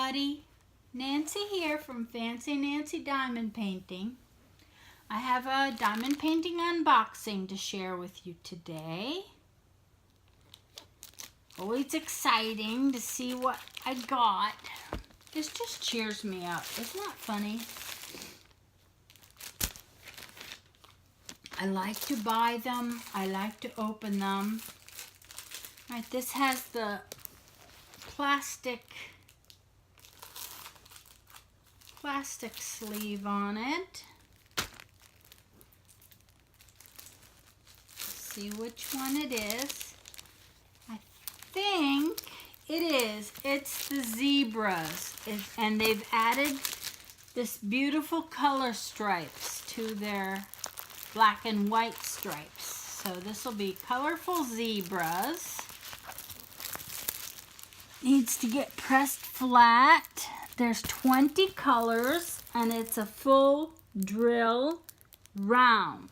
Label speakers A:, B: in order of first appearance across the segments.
A: everybody. Nancy here from Fancy Nancy Diamond Painting. I have a diamond painting unboxing to share with you today. Always exciting to see what I got. This just cheers me up. Isn't that funny? I like to buy them. I like to open them. All right, this has the plastic sleeve on it. Let's see which one it is. I think it is. It's the zebras. And they've added this beautiful color stripes to their black and white stripes. So this will be colorful zebras. Needs to get pressed flat. There's 20 colors and it's a full drill round.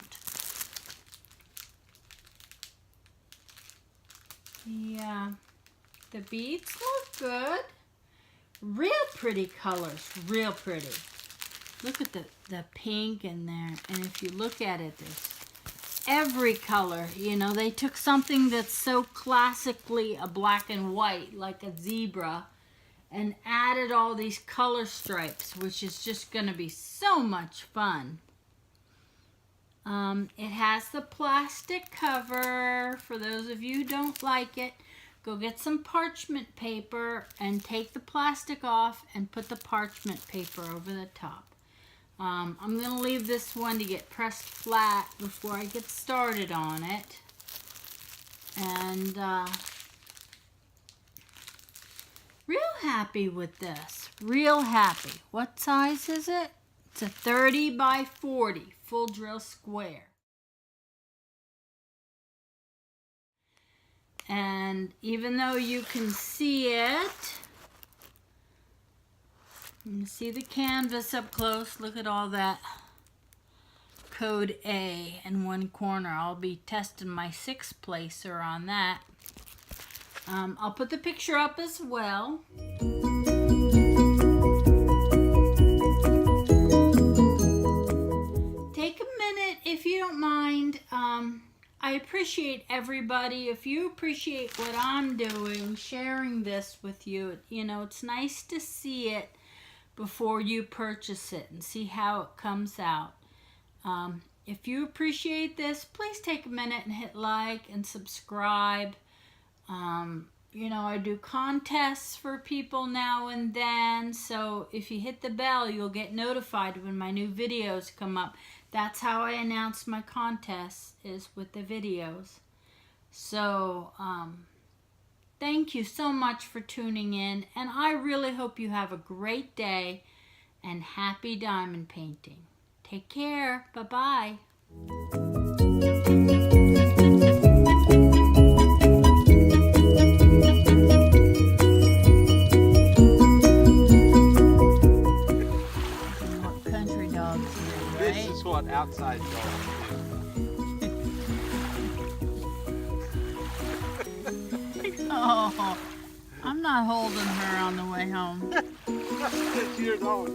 A: Yeah, the beads look good. Real pretty colors, real pretty. Look at the pink in there, and if you look at it, there's every color. You know, they took something that's so classically a black and white, like a zebra, and added all these color stripes, which is just going to be so much fun. It has the plastic cover. For those of you who don't like it, go get some parchment paper and take the plastic off and put the parchment paper over the top. I'm going to leave this one to get pressed flat before I get started on it. And real happy with this. Real happy. What size is it? It's a 30 by 40 full drill square. And even though you can see it, you can see the canvas up close. Look at all that code A in one corner. I'll be testing my 6th placer on that. I'll put the picture up as well. Take a minute if you don't mind. I appreciate everybody. If you appreciate what I'm doing, sharing this with you, you know, it's nice to see it before you purchase it and see how it comes out. If you appreciate this, please take a minute and hit like and subscribe. You know, I do contests for people now and then, so if you hit the bell, you'll get notified when my new videos come up. That's how I announce my contests, is with the videos. So, thank you so much for tuning in, and I really hope you have a great day and happy diamond painting. Take care. Bye-bye.
B: This is what outside dogs do.
A: Oh, I'm not holding her on the way home.
B: 6 years old.